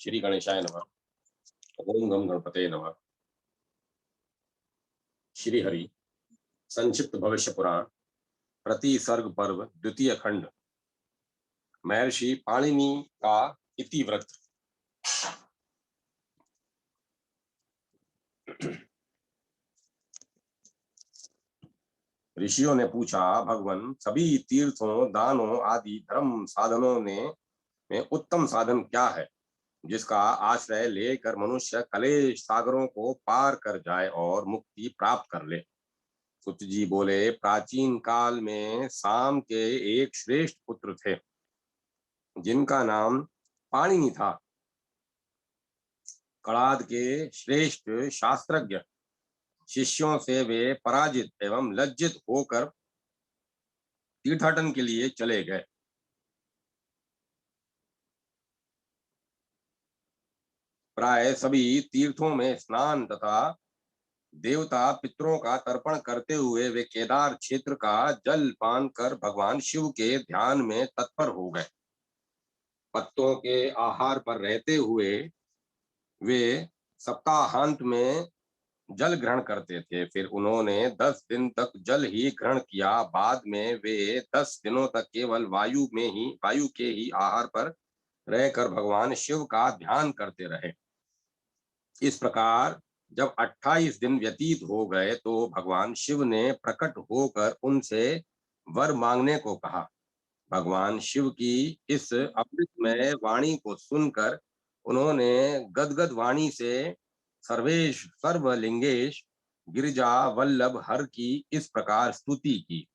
श्री गणेशाय नमः। ओम गम गणपते नमः। श्री हरि संक्षिप्त भविष्य पुराण प्रति सर्ग पर्व द्वितीय खंड महर्षि पाणिनि का इतिवृत्त। ऋषियों ने पूछा, भगवान, सभी तीर्थों, दानों आदि धर्म साधनों में उत्तम साधन क्या है जिसका आश्रय लेकर मनुष्य कलेश सागरों को पार कर जाए और मुक्ति प्राप्त कर ले। सुत जी बोले, प्राचीन काल में साम के एक श्रेष्ठ पुत्र थे जिनका नाम पाणिनि था। कड़ाद के श्रेष्ठ शास्त्रज्ञ शिष्यों से वे पराजित एवं लज्जित होकर तीर्थाटन के लिए चले गए। प्राय सभी तीर्थों में स्नान तथा देवता पितरों का तर्पण करते हुए वे केदार क्षेत्र का जल पान कर भगवान शिव के ध्यान में तत्पर हो गए। पत्तों के आहार पर रहते हुए वे सप्ताहांत में जल ग्रहण करते थे। फिर उन्होंने 10 दिन तक जल ही ग्रहण किया। बाद में वे 10 दिनों तक केवल वायु के ही आहार पर रहकर भगवान शिव का ध्यान करते रहे। इस प्रकार जब 28 दिन व्यतीत हो गए तो भगवान शिव ने प्रकट होकर उनसे वर मांगने को कहा। भगवान शिव की इस अमृतमय वाणी को सुनकर उन्होंने गदगद वाणी से सर्वेश सर्वलिंगेश गिरिजा वल्लभ हर की इस प्रकार स्तुति की।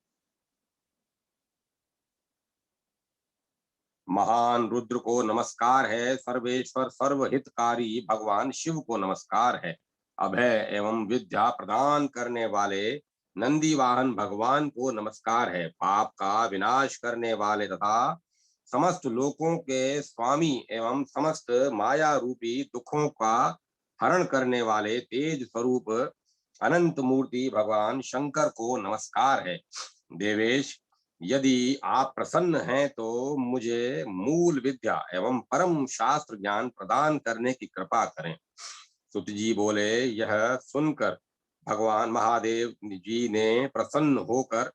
महान रुद्र को नमस्कार है, सर्वेश्वर सर्वहितकारी भगवान शिव को नमस्कार है। अभय एवं विद्या प्रदान करने वाले नंदी वाहन भगवान को नमस्कार है। पाप का विनाश करने वाले तथा समस्त लोकों के स्वामी एवं समस्त माया रूपी दुखों का हरण करने वाले तेज स्वरूप अनंत मूर्ति भगवान शंकर को नमस्कार है। देवेश, यदि आप प्रसन्न हैं तो मुझे मूल विद्या एवं परम शास्त्र ज्ञान प्रदान करने की कृपा करें। सुत जी बोले, यह सुनकर भगवान महादेव जी ने प्रसन्न होकर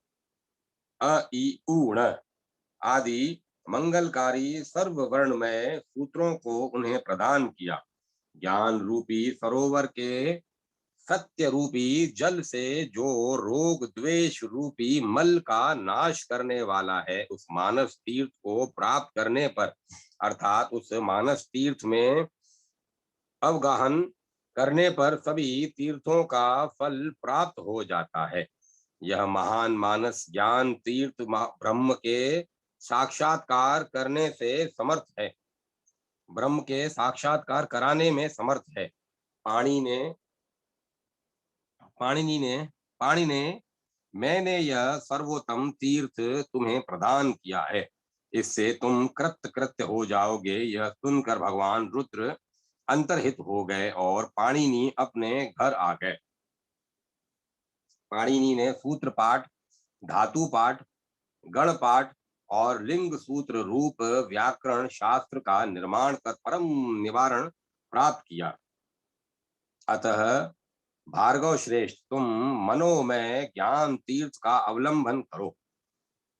अ इ ऊण आदि मंगलकारी सर्ववर्णमय सूत्रों को उन्हें प्रदान किया। ज्ञान रूपी सरोवर के सत्य रूपी जल से जो रोग द्वेष रूपी मल का नाश करने वाला है, उस मानस तीर्थ को प्राप्त करने पर अर्थात उस मानस तीर्थ में अवगाहन करने पर सभी तीर्थों का फल प्राप्त हो जाता है। यह महान मानस ज्ञान तीर्थ ब्रह्म के साक्षात्कार करने से समर्थ है, ब्रह्म के साक्षात्कार कराने में समर्थ है। पाणिनि ने मैंने यह सर्वोत्तम तीर्थ तुम्हें प्रदान किया है, इससे तुम कृत्य हो जाओगे। यह सुनकर भगवान रुद्र अंतर्हित हो गए और पाणिनि अपने घर आ गए। पाणिनि ने सूत्र पाठ, धातु पाठ, गण पाठ और लिंग सूत्र रूप व्याकरण शास्त्र का निर्माण कर परम निवारण प्राप्त किया। अतः भार्गव श्रेष्ठ, तुम मनोमय ज्ञान तीर्थ का अवलंबन करो।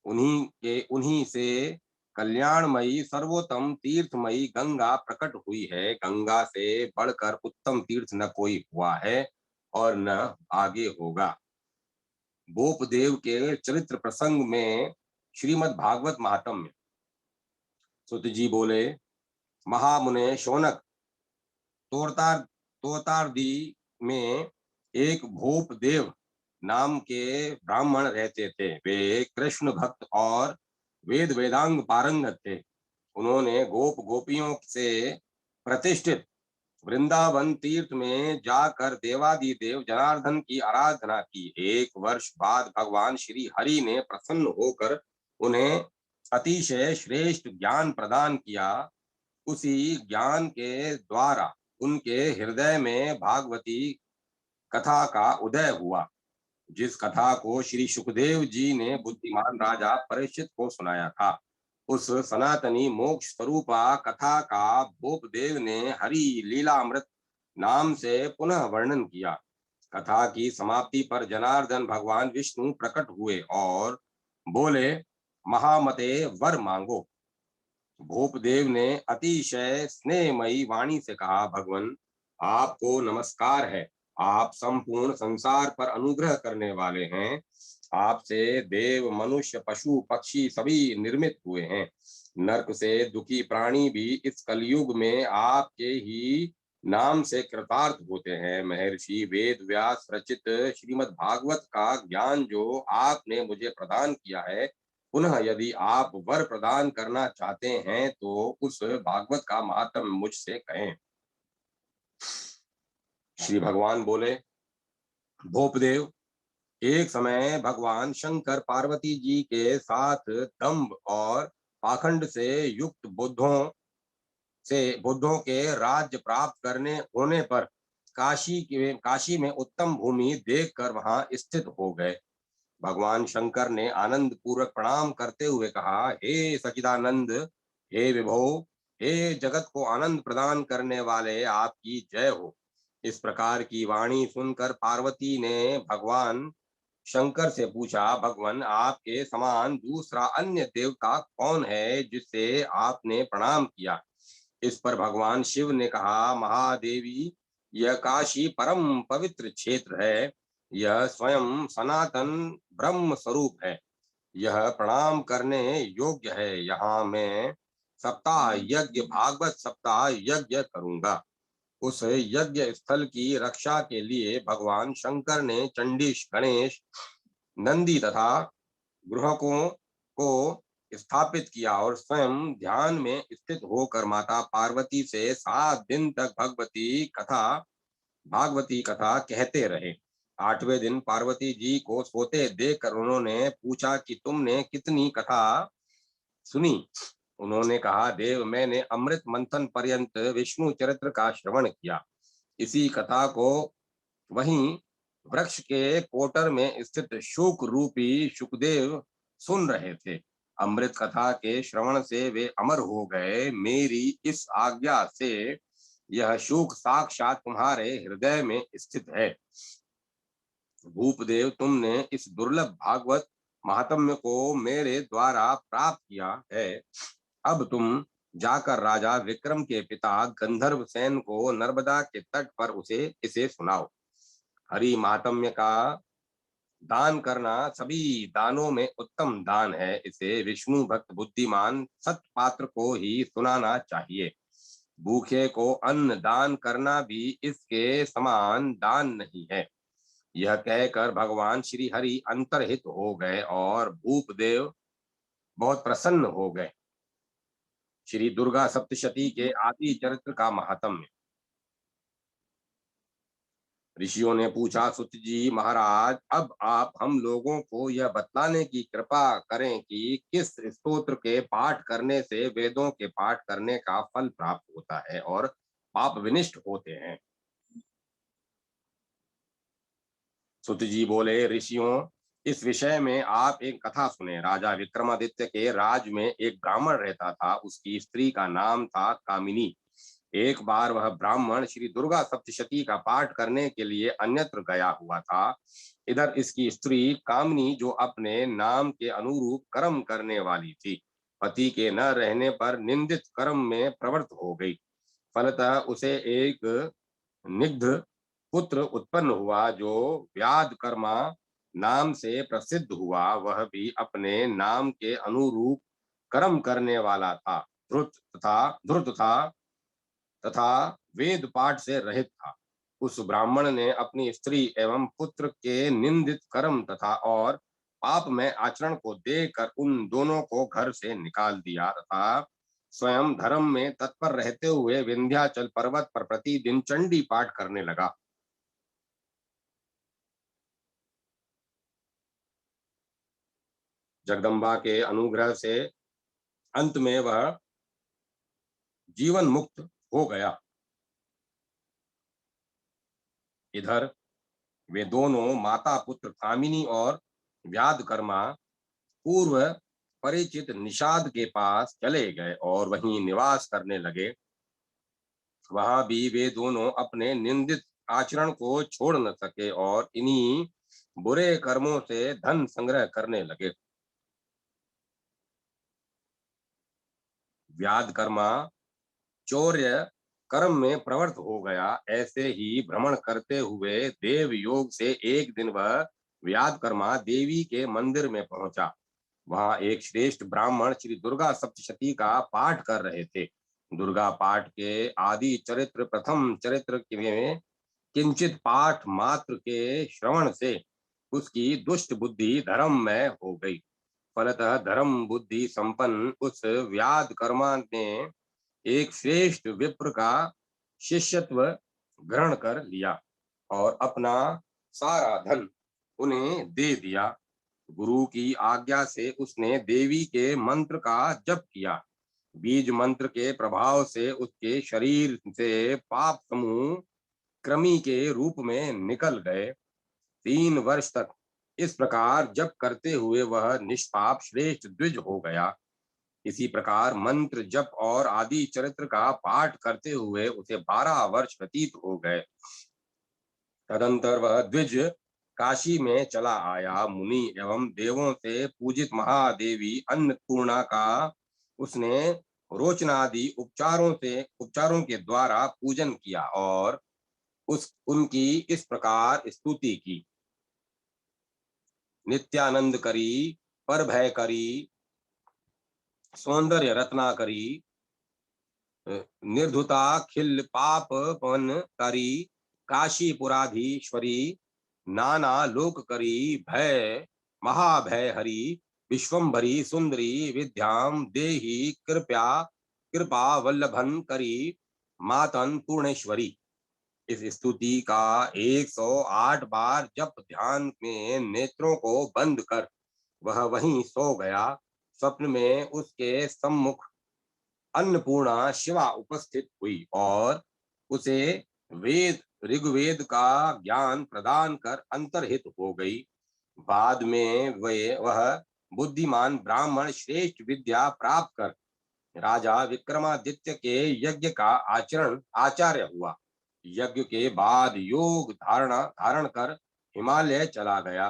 उन्हीं से कल्याणमयी सर्वोत्तम तीर्थमयी गंगा प्रकट हुई है। गंगा से बढ़कर उत्तम तीर्थ न कोई हुआ है और न आगे होगा। गोपदेव के चरित्र प्रसंग में श्रीमद् भागवत महात्म्य। सुत जी बोले, महामुने शौनक, तोतारदी में एक भूपदेव नाम के ब्राह्मण रहते थे। वे कृष्ण भक्त और वेदांग पारंगत थे। उन्होंने गोपियों से प्रतिष्ठित वृंदावन तीर्थ में जाकर देवादिदेव जनार्दन की आराधना की। एक वर्ष बाद भगवान श्री हरि ने प्रसन्न होकर उन्हें अतिशय श्रेष्ठ ज्ञान प्रदान किया। उसी ज्ञान के द्वारा उनके हृदय में भागवती कथा का उदय हुआ, जिस कथा को श्री सुखदेव जी ने बुद्धिमान राजा परीक्षित को सुनाया था। उस सनातनी मोक्ष स्वरूपा कथा का भूपदेव ने हरि लीलामृत नाम से पुनः वर्णन किया। कथा की समाप्ति पर जनार्दन भगवान विष्णु प्रकट हुए और बोले, महामते वर मांगो। भूपदेव ने अतिशय स्नेहमयी वाणी से कहा, भगवान आपको नमस्कार है। आप संपूर्ण संसार पर अनुग्रह करने वाले हैं। आपसे देव मनुष्य पशु पक्षी सभी निर्मित हुए हैं। नरक से दुखी प्राणी भी इस कलयुग में आपके ही नाम से कृतार्थ होते हैं। महर्षि वेद व्यास रचित श्रीमद् भागवत का ज्ञान जो आपने मुझे प्रदान किया है, पुनः यदि आप वर प्रदान करना चाहते हैं तो उस भागवत का महात्म मुझसे कहें। श्री भगवान बोले, भूपदेव, एक समय भगवान शंकर पार्वती जी के साथ दंभ और पाखंड से युक्त बुद्धों के राज्य प्राप्त करने होने पर काशी में उत्तम भूमि देखकर वहां स्थित हो गए। भगवान शंकर ने आनंद पूर्वक प्रणाम करते हुए कहा, हे सचिदानंद, हे विभो, हे जगत को आनंद प्रदान करने वाले, आपकी जय हो। इस प्रकार की वाणी सुनकर पार्वती ने भगवान शंकर से पूछा, भगवान आपके समान दूसरा अन्य देवता कौन है जिससे आपने प्रणाम किया? इस पर भगवान शिव ने कहा, महादेवी, यह काशी परम पवित्र क्षेत्र है। यह स्वयं सनातन ब्रह्म स्वरूप है। यह प्रणाम करने योग्य है। यहाँ मैं सप्ताह यज्ञ भागवत सप्ताह यज्ञ करूंगा। उस यज्ञ स्थल की रक्षा के लिए भगवान शंकर ने चंडीश गणेश नंदी तथा गृहकों को स्थापित किया और स्वयं ध्यान में स्थित होकर माता पार्वती से 7 दिन तक भागवती कथा कहते रहे। 8वें दिन पार्वती जी को सोते देखकर उन्होंने पूछा कि तुमने कितनी कथा सुनी? उन्होंने कहा, देव, मैंने अमृत मंथन पर्यंत विष्णु चरित्र का श्रवण किया। इसी कथा को वहीं वृक्ष के कोटर में स्थित शुक रूपी शुकदेव सुन रहे थे। अमृत कथा के श्रवण से वे अमर हो गए। मेरी इस आज्ञा से यह शुक साक्षात तुम्हारे हृदय में स्थित है। भूपदेव, तुमने इस दुर्लभ भागवत महात्म्य को मेरे द्वारा प्राप्त किया है। अब तुम जाकर राजा विक्रम के पिता गंधर्व सेन को नर्मदा के तट पर इसे सुनाओ। हरि महात्म्य का दान करना सभी दानों में उत्तम दान है। इसे विष्णु भक्त बुद्धिमान सत्पात्र को ही सुनाना चाहिए। भूखे को अन्न दान करना भी इसके समान दान नहीं है। यह कहकर भगवान श्री हरि अंतर्हित हो गए और भूपदेव बहुत प्रसन्न हो गए। श्री दुर्गा सप्तशती के आदि चरित्र का महात्म्य। ऋषियों ने पूछा, सुत जी महाराज, अब आप हम लोगों को यह बतलाने की कृपा करें कि किस स्तोत्र के पाठ करने से वेदों के पाठ करने का फल प्राप्त होता है और पाप विनिष्ट होते हैं। सुत जी बोले, ऋषियों, इस विषय में आप एक कथा सुने। राजा विक्रमादित्य के राज में एक ब्राह्मण रहता था। उसकी स्त्री का नाम था कामिनी। एक बार वह ब्राह्मण श्री दुर्गा सप्तशती का पाठ करने के लिए अन्यत्र गया हुआ था। इधर इसकी स्त्री कामिनी, जो अपने नाम के अनुरूप कर्म करने वाली थी, पति के न रहने पर निंदित कर्म में प्रवृत्त हो गई। फलतः उसे एक निग्ध पुत्र उत्पन्न हुआ जो व्याध कर्मा नाम से प्रसिद्ध हुआ। वह भी अपने नाम के अनुरूप कर्म करने वाला था। ध्रुत था तथा वेद पाठ से रहित था। उस ब्राह्मण ने अपनी स्त्री एवं पुत्र के निंदित कर्म तथा और पाप में आचरण को देखकर उन दोनों को घर से निकाल दिया तथा स्वयं धर्म में तत्पर रहते हुए विंध्याचल पर्वत पर प्रतिदिन चंडी पाठ करने लगा। जगदम्बा के अनुग्रह से अंत में वह जीवन मुक्त हो गया। इधर वे दोनों माता पुत्र कामिनी और व्याध कर्मा पूर्व परिचित निषाद के पास चले गए और वहीं निवास करने लगे। वहां भी वे दोनों अपने निंदित आचरण को छोड़ न सके और इन्हीं बुरे कर्मों से धन संग्रह करने लगे। व्याध कर्मा चौर्य कर्म में प्रवृत्त हो गया। ऐसे ही भ्रमण करते हुए देव योग से एक दिन वह व्याध कर्मा देवी के मंदिर में पहुंचा। वहां एक श्रेष्ठ ब्राह्मण श्री दुर्गा सप्तशती का पाठ कर रहे थे। दुर्गा पाठ के आदि चरित्र प्रथम चरित्र में किंचित पाठ मात्र के श्रवण से उसकी दुष्ट बुद्धि धर्ममय हो गई। फलतः धर्म बुद्धि संपन्न उस व्याध कर्मा ने एक श्रेष्ठ विप्र का शिष्यत्व ग्रहण कर लिया और अपना सारा धन उन्हें दे दिया। गुरु की आज्ञा से उसने देवी के मंत्र का जप किया। बीज मंत्र के प्रभाव से उसके शरीर से पाप समूह कृमि के रूप में निकल गए। 3 वर्ष तक इस प्रकार जप करते हुए वह निष्पाप श्रेष्ठ द्विज हो गया। इसी प्रकार मंत्र जप और आदि चरित्र का पाठ करते हुए उसे 12 वर्ष व्यतीत हो गए। तदंतर वह द्विज काशी में चला आया। मुनि एवं देवों से पूजित महादेवी अन्नपूर्णा का उसने रोचनादि उपचारों के द्वारा पूजन किया और उनकी इस प्रकार स्तुति की। नित्यानंद करी, पर भय करी, सौंदर्य रत्ना करी, निर्धुता खिल पाप पवन करी, काशीपुराधीश्वरी, नाना लोक करी, भय महाभय हरि, विश्वम्भरी सुंदरी विद्याम देहि कृपा वल्लभन करी, मातन पूर्णेश्वरी। इस स्तुति का 108 बार जप ध्यान में नेत्रों को बंद कर वह वहीं सो गया। स्वप्न में उसके सम्मुख अन्नपूर्णा शिवा उपस्थित हुई और उसे वेद ऋग्वेद का ज्ञान प्रदान कर अंतर्हित हो गई। बाद में वह बुद्धिमान ब्राह्मण श्रेष्ठ विद्या प्राप्त कर राजा विक्रमादित्य के यज्ञ का आचार्य हुआ। यज्ञ के बाद योग धारण कर हिमालय चला गया।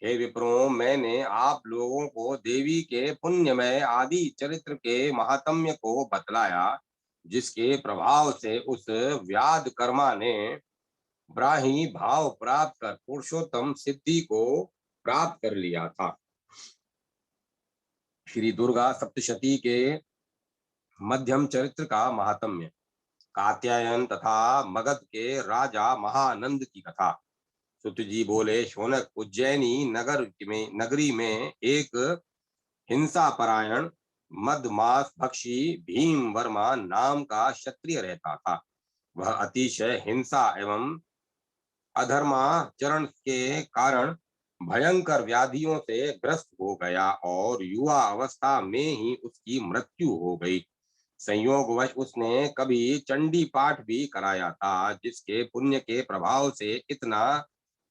हे विप्रो, मैंने आप लोगों को देवी के पुण्यमय आदि चरित्र के महात्म्य को बतलाया, जिसके प्रभाव से उस व्याध कर्मा ने ब्राही भाव प्राप्त कर पुरुषोत्तम सिद्धि को प्राप्त कर लिया था। श्री दुर्गा सप्तशती के मध्यम चरित्र का महात्म्य। कात्यायन तथा मगध के राजा महानंद की कथा। सुत जी बोले, शौनक, उज्जैनी नगरी में एक हिंसा परायण मदमास भक्षी भीम वर्मा नाम का क्षत्रिय रहता था। वह अतिशय हिंसा एवं अधर्माचरण के कारण भयंकर व्याधियों से ग्रस्त हो गया और युवा अवस्था में ही उसकी मृत्यु हो गई। संयोगवश उसने कभी चंडी पाठ भी कराया था, जिसके पुण्य के प्रभाव से इतना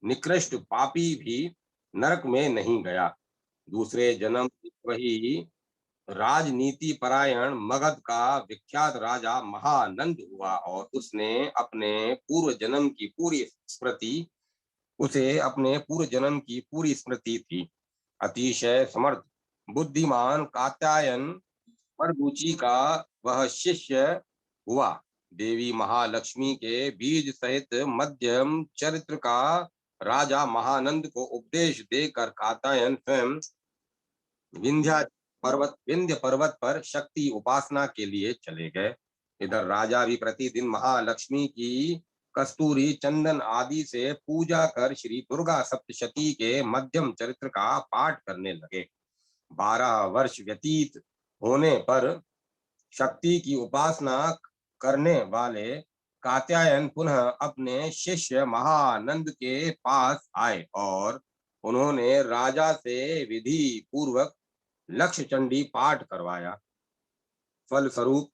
निकृष्ट पापी भी नरक में नहीं गया। दूसरे जन्म वही राजनीति परायण मगध का विख्यात राजा महानंद हुआ और उसे अपने पूर्व जन्म की पूरी स्मृति थी। अतिशय समर्थ बुद्धिमान कात्यायन परगुची का वह शिष्य हुआ। देवी महालक्ष्मी के बीज सहित मध्यम चरित्र का राजा महानंद को उपदेश देकर कात्यायन स्वयं विंध्य पर्वत पर शक्ति उपासना के लिए चले गए। इधर राजा भी प्रतिदिन महालक्ष्मी की कस्तूरी चंदन आदि से पूजा कर श्री दुर्गा सप्तशती के मध्यम चरित्र का पाठ करने लगे। 12 वर्ष व्यतीत होने पर शक्ति की उपासना करने वाले कात्यायन पुनः अपने शिष्य महानंद के पास आए और उन्होंने राजा से विधि पूर्वक लक्ष्य चंडी पाठ करवाया। फलस्वरूप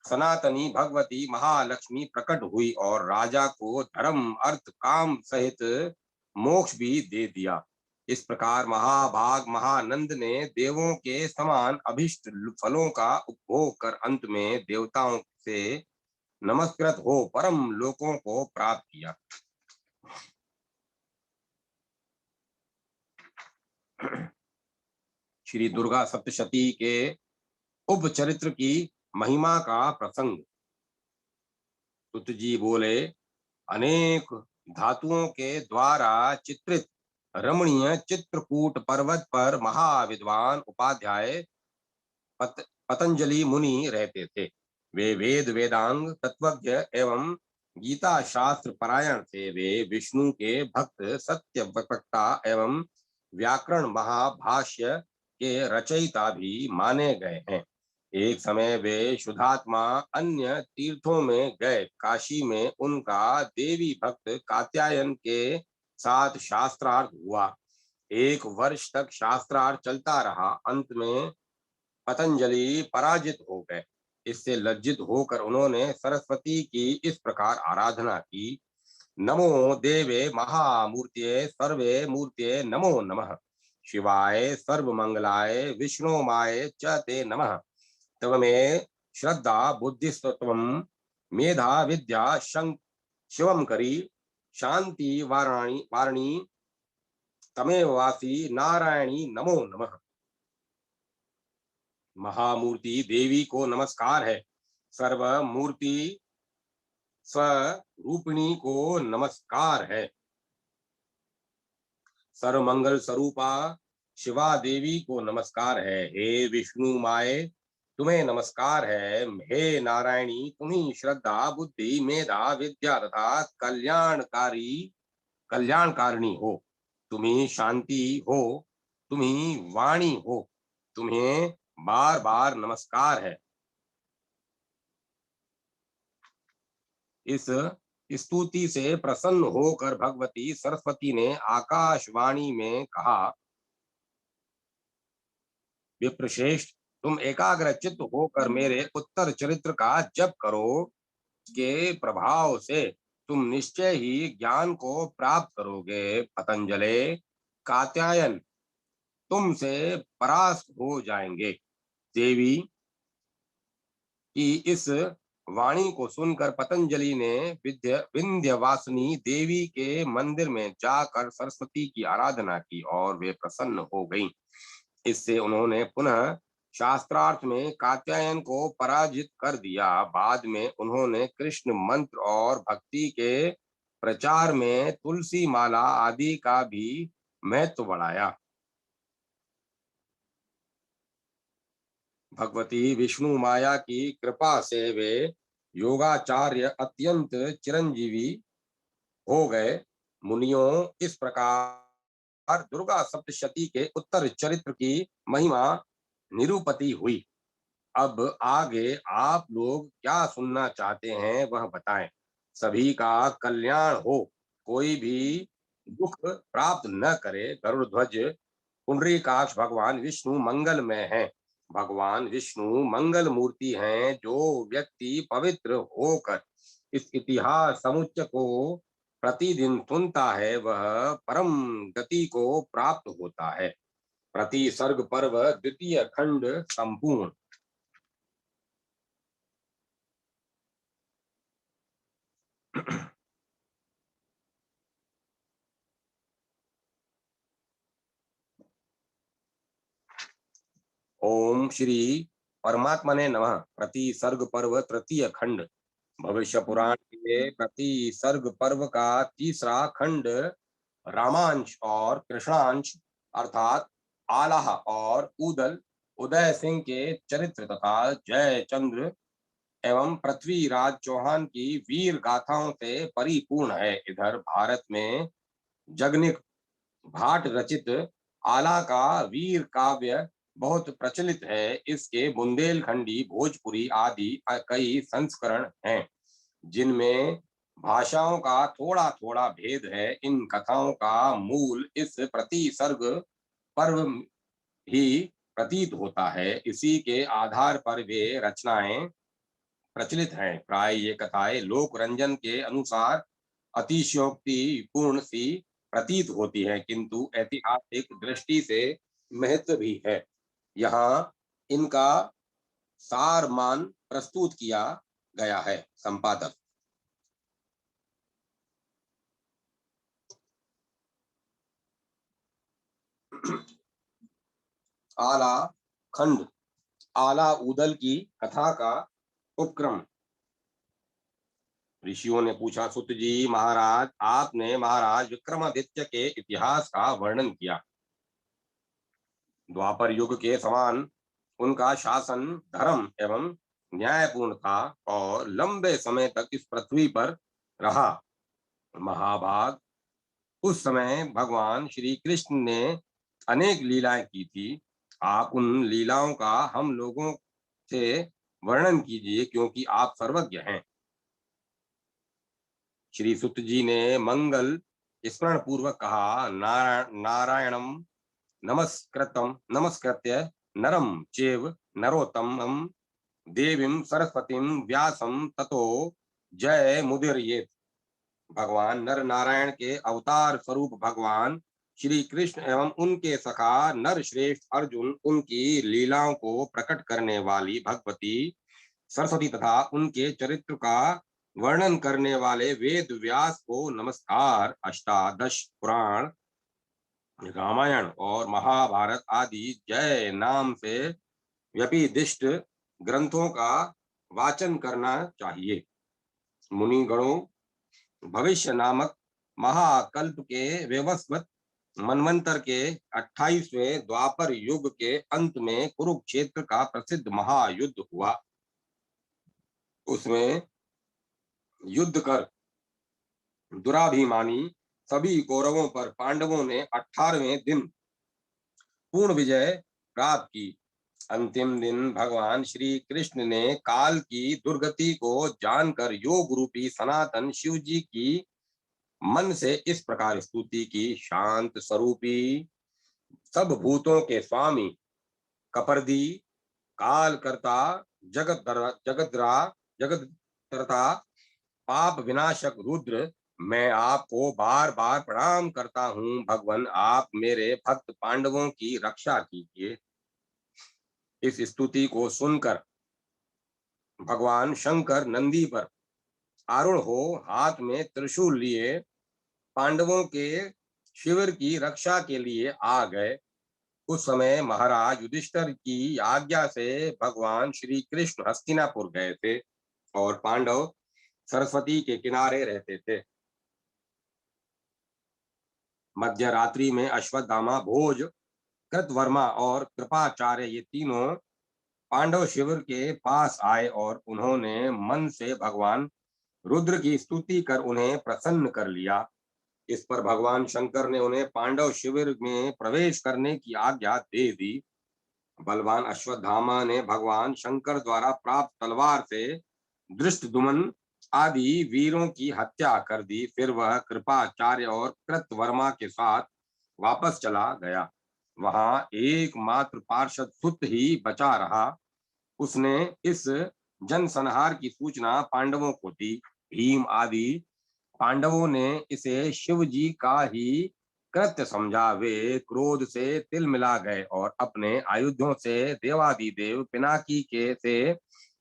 सनातनी भगवती महालक्ष्मी प्रकट हुई और राजा को धर्म अर्थ काम सहित मोक्ष भी दे दिया। इस प्रकार महाभाग महानंद ने देवों के समान अभिष्ट फलों का उपभोग कर अंत में देवताओं से नमस्कृत हो परम लोकों को प्राप्त किया। श्री दुर्गा सप्तशती के उपचरित्र की महिमा का प्रसंग। सुत जी बोले, अनेक धातुओं के द्वारा चित्रित रमणीय चित्रकूट पर्वत पर महाविद्वान उपाध्याय पतंजलि मुनि रहते थे। वे वेद वेदांग तत्वज्ञ एवं गीता शास्त्र परायण थे। वे विष्णु के भक्त सत्य वक्ता एवं व्याकरण महाभाष्य के रचयिता भी माने गए हैं। एक समय वे शुद्धात्मा अन्य तीर्थों में गए। काशी में उनका देवी भक्त कात्यायन के साथ शास्त्रार्थ हुआ। 1 वर्ष तक शास्त्रार्थ चलता रहा। अंत में पतंजलि पराजित हो गए। इससे लज्जित होकर उन्होंने सरस्वती की इस प्रकार आराधना की। नमो देवे महामूर्तये सर्वे मूर्तये नमो नमः। शिवाय सर्वमंगलाय विष्णुमाय च ते नमः। तव मे श्रद्धा बुद्धिस्तत्वम मेधा विद्या शिवम करी शांति वाराणी वारणी तमेव वासी नारायणी नमो नमः। महामूर्ति देवी को नमस्कार है। सर्वमूर्ति स्वरूपिणी को नमस्कार है। सर्वमंगल स्वरूपा शिवा देवी को नमस्कार है। हे विष्णु माए तुम्हें नमस्कार है। हे नारायणी तुम्ही श्रद्धा बुद्धि मेधा विद्या तथा कल्याणकारिणी हो। तुम्ही शांति हो, तुम्ही वाणी हो। तुम्हें बार बार नमस्कार है। इस स्तुति से प्रसन्न होकर भगवती सरस्वती ने आकाशवाणी में कहा, विप्रश्रेष्ठ तुम एकाग्र चित्त होकर मेरे उत्तर चरित्र का जप करो। के प्रभाव से तुम निश्चय ही ज्ञान को प्राप्त करोगे। पतंजलि कात्यायन तुमसे परास्त हो जाएंगे। देवी की इस वाणी को सुनकर पतंजलि ने विंध्यवासिनी देवी के मंदिर में जाकर सरस्वती की आराधना की और वे प्रसन्न हो गईं। इससे उन्होंने पुनः शास्त्रार्थ में कात्यायन को पराजित कर दिया। बाद में उन्होंने कृष्ण मंत्र और भक्ति के प्रचार में तुलसी माला आदि का भी महत्व बढ़ाया। भगवती विष्णु माया की कृपा से वे योगाचार्य अत्यंत चिरंजीवी हो गए। मुनियों, इस प्रकार दुर्गा सप्तशती के उत्तर चरित्र की महिमा निरूपति हुई। अब आगे आप लोग क्या सुनना चाहते हैं वह बताएं। सभी का कल्याण हो, कोई भी दुख प्राप्त न करे। गरुड़ध्वज पुंडरीकाक्ष भगवान विष्णु मंगलमय हैं। भगवान विष्णु मंगल मूर्ति हैं। जो व्यक्ति पवित्र होकर इस इतिहास समुच्चय को प्रतिदिन सुनता है वह परम गति को प्राप्त होता है। प्रति सर्ग पर्व द्वितीय खंड संपूर्ण। ओम श्री परमात्मने नमः। प्रति सर्ग पर्व तृतीय खंड। भविष्य पुराण के प्रति सर्ग पर्व का तीसरा खंड रामांश और कृष्णांश अर्थात आलाह और उदल उदय सिंह के चरित्र तथा जय चंद्र एवं पृथ्वीराज चौहान की वीर गाथाओं से परिपूर्ण है। इधर भारत में जगनिक भाट रचित आला का वीर काव्य बहुत प्रचलित है। इसके बुंदेलखंडी भोजपुरी आदि कई संस्करण हैं जिनमें भाषाओं का थोड़ा थोड़ा भेद है। इन कथाओं का मूल इस प्रति सर्ग पर्व ही प्रतीत होता है। इसी के आधार पर वे रचनाएं प्रचलित हैं। प्राय ये कथाएं लोक रंजन के अनुसार अतिशयोक्ति पूर्ण सी प्रतीत होती है, किंतु ऐतिहासिक दृष्टि से महत्व भी है। यहाँ इनका सारमान प्रस्तुत किया गया है। संपादक। आला खंड, आला उदल की कथा का उपक्रम। ऋषियों ने पूछा, सुत जी महाराज, आपने महाराज विक्रमादित्य के इतिहास का वर्णन किया। द्वापर युग के समान उनका शासन धर्म एवं न्यायपूर्ण था और लंबे समय तक इस पृथ्वी पर रहा। महाभाग, उस समय भगवान श्री कृष्ण ने अनेक लीलाएं की थी। आप उन लीलाओं का हम लोगों से वर्णन कीजिए, क्योंकि आप सर्वज्ञ हैं। श्री सुत जी ने मंगल स्मरण पूर्वक कहा, नारायणम नमस्कृत्य नरम चेव नरोत्तमं देवीं सरस्वतीं व्यासं ततो जय मुदीरयेत्। भगवान नर नारायण के अवतार स्वरूप भगवान श्री कृष्ण एवं उनके सखा नर श्रेष्ठ अर्जुन, उनकी लीलाओं को प्रकट करने वाली भगवती सरस्वती तथा उनके चरित्र का वर्णन करने वाले वेद व्यास को नमस्कार। अष्टादश पुराण, रामायण और महाभारत आदि जय नाम से व्यपिदिष्ट ग्रंथों का वाचन करना चाहिए। मुनि गणों, भविष्य नामक महाकल्प के व्यवस्वत मनवंतर के 28वें द्वापर युग के अंत में कुरुक्षेत्र का प्रसिद्ध महायुद्ध हुआ। उसमें युद्ध कर दुराभिमानी सभी कौरवों पर पांडवों ने 18वें दिन पूर्ण विजय प्राप्त की। अंतिम दिन भगवान श्री कृष्ण ने काल की दुर्गति को जानकर योग रूपी सनातन शिव जी की मन से इस प्रकार स्तुति की, शांत स्वरूपी, सब भूतों के स्वामी, कपर्दी, काल करता, जगत पाप विनाशक रुद्र, मैं आपको बार बार प्रणाम करता हूँ। भगवान, आप मेरे भक्त पांडवों की रक्षा कीजिए। इस स्तुति को सुनकर भगवान शंकर नंदी पर आरूढ़ हो हाथ में त्रिशूल लिए पांडवों के शिविर की रक्षा के लिए आ गए। उस समय महाराज युधिष्ठिर की आज्ञा से भगवान श्री कृष्ण हस्तिनापुर गए थे और पांडव सरस्वती के किनारे रहते थे। मध्य रात्रि में अश्वत्थामा, भोज, कृतवर्मा और कृपाचार्य, ये तीनों पांडव शिविर के पास आए और उन्होंने मन से भगवान रुद्र की स्तुति कर उन्हें प्रसन्न कर लिया। इस पर भगवान शंकर ने उन्हें पांडव शिविर में प्रवेश करने की आज्ञा दे दी। बलवान अश्वत्थामा ने भगवान शंकर द्वारा प्राप्त तलवार से धृष्टद्युम्न आदि वीरों की हत्या कर दी। फिर वह कृपाचार्य और कृतवर्मा के साथ वापस चला गया। वहां एकमात्र पार्षद सुत ही बचा रहा। उसने इस जनसंहार की सूचना पांडवों को दी। भीम आदि पांडवों ने इसे शिव जी का ही कृत्य समझा। वे क्रोध से तिलमिला गए और अपने आयुधों से देवादिदेव पिनाकी के से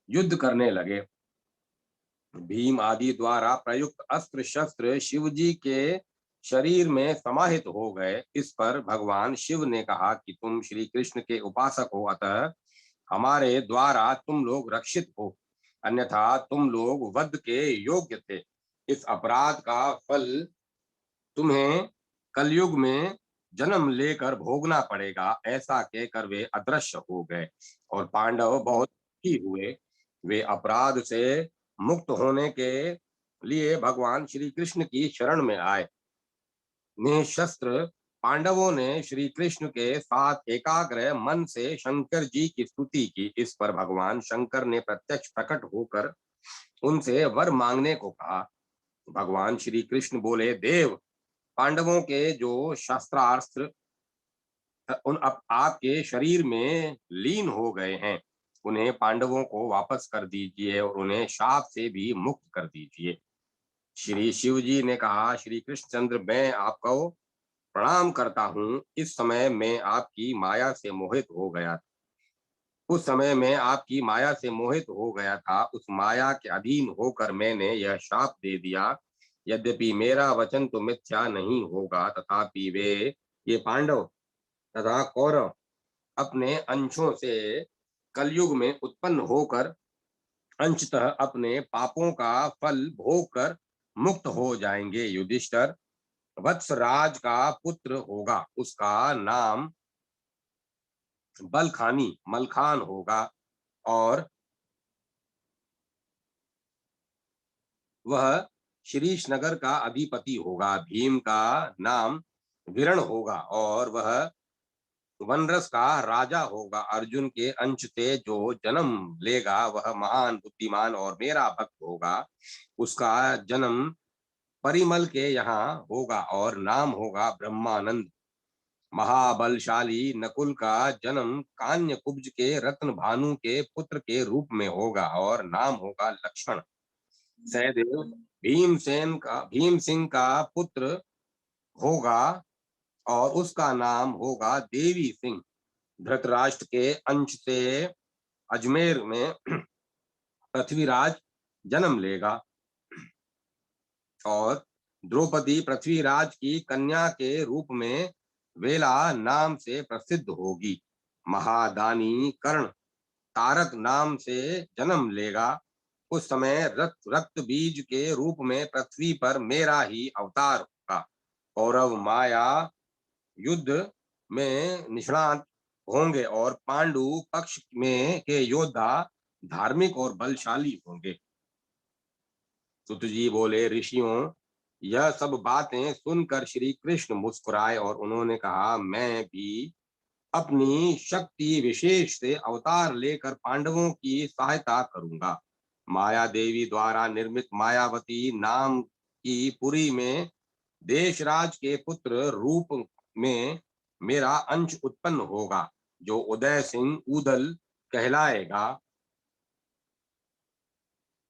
युद्ध करने लगे। भीम आदि द्वारा प्रयुक्त अस्त्र शस्त्र शिव जी के शरीर में समाहित हो गए। इस पर भगवान शिव ने कहा कि तुम श्री कृष्ण के उपासक हो, अतः हमारे द्वारा तुम लोग रक्षित हो, अन्यथा तुम लोग वध के योग्य थे। इस अपराध का फल तुम्हें कलयुग में जन्म लेकर भोगना पड़ेगा। ऐसा कहकर वे अदृश्य हो गए और पांडव बहुत दुखी हुए। वे अपराध से मुक्त होने के लिए भगवान श्री कृष्ण की शरण में आए। निशस्त्र पांडवों ने श्री कृष्ण के साथ एकाग्र मन से शंकर जी की स्तुति की। इस पर भगवान शंकर ने प्रत्यक्ष प्रकट होकर उनसे वर मांगने को कहा। भगवान श्री कृष्ण बोले, देव, पांडवों के जो शस्त्रास्त्र उन अब आपके शरीर में लीन हो गए हैं, उन्हें पांडवों को वापस कर दीजिए और उन्हें शाप से भी मुक्त कर दीजिए। श्री शिव जी ने कहा, श्री कृष्णचंद्र, मैं आपको प्रणाम करता हूँ। इस समय मैं आपकी माया से मोहित हो गया। उस समय मैं आपकी माया से मोहित हो गया था। उस माया के अधीन होकर मैंने यह श्राप दे दिया। यद्यपि मेरा वचन तो मिथ्या नहीं होगा, तथापि वे, ये पांडव तथा कौरव, अपने अंशों से कलयुग में उत्पन्न होकर अंशतः अपने पापों का फल भोग कर मुक्त हो जाएंगे। युधिष्ठिर वत्सराज का पुत्र होगा। उसका नाम बलखानी मलखान होगा, और वह शीरीष नगर का अधिपति होगा। भीम का नाम विरण होगा, और वह वनरस का राजा होगा। अर्जुन के अंश से जो जन्म लेगा वह महान बुद्धिमान और मेरा भक्त होगा। उसका जन्म परिमल के यहाँ होगा, और नाम होगा ब्रह्मानंद। महाबलशाली नकुल का जन्म कान्य कुब्ज के रत्न भानु के पुत्र के रूप में होगा, और नाम होगा लक्ष्मण। सहदेव भीम सिंह का पुत्र होगा, और उसका नाम होगा देवी सिंह। धृतराष्ट्र के अंश से अजमेर में पृथ्वीराज जन्म लेगा, और द्रौपदी पृथ्वीराज की कन्या के रूप में वेला नाम से प्रसिद्ध होगी। महादानी कर्ण तारक नाम से जन्म लेगा। उस समय रक्त बीज के रूप में पृथ्वी पर मेरा ही अवतार होगा। कौरव माया युद्ध में निष्णात होंगे, और पांडु पक्ष में के योद्धा धार्मिक और बलशाली होंगे। सुत जी बोले, ऋषियों, यह सब बातें सुनकर श्री कृष्ण मुस्कुराए, और उन्होंने कहा, मैं भी अपनी शक्ति विशेष से अवतार लेकर पांडवों की सहायता करूंगा। माया देवी द्वारा निर्मित मायावती नाम की पुरी में देशराज के पुत्र रूप में मेरा अंश उत्पन्न होगा, जो उदय सिंह ऊदल कहलाएगा।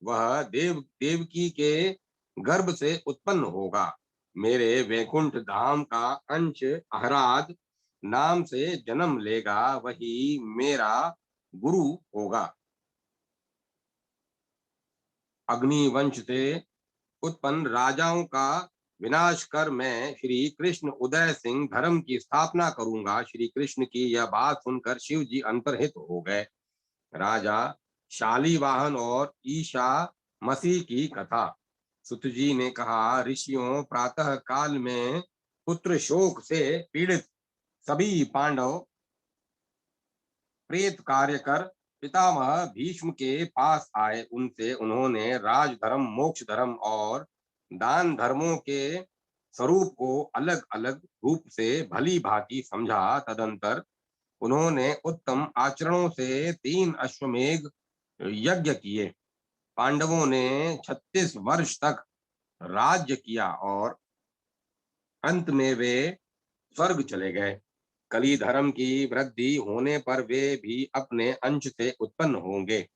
वह देवकी के गर्भ से उत्पन्न होगा। मेरे वैकुंठ धाम का अंश अहराद नाम से जन्म लेगा। वही मेरा गुरु होगा। अग्निवंश से उत्पन्न राजाओं का विनाश कर मैं श्री कृष्ण उदय सिंह धर्म की स्थापना करूंगा। श्री कृष्ण की यह बात सुनकर शिव जी अंतर्हित हो गए। राजा शालीवाहन और ईशा मसीह की कथा। सुत जी ने कहा, ऋषियों, प्रातः काल में पुत्र शोक से पीड़ित सभी पांडव प्रेत कार्य कर पितामह भीष्म के पास आए। उनसे उन्होंने राजधर्म, मोक्ष धर्म और दान धर्मों के स्वरूप को अलग अलग रूप से भली भांति समझा। तदंतर उन्होंने उत्तम आचरणों से 3 अश्वमेघ यज्ञ किए। पांडवों ने 36 वर्ष तक राज्य किया, और अंत में वे स्वर्ग चले गए। कली धर्म की वृद्धि होने पर वे भी अपने अंश से उत्पन्न होंगे।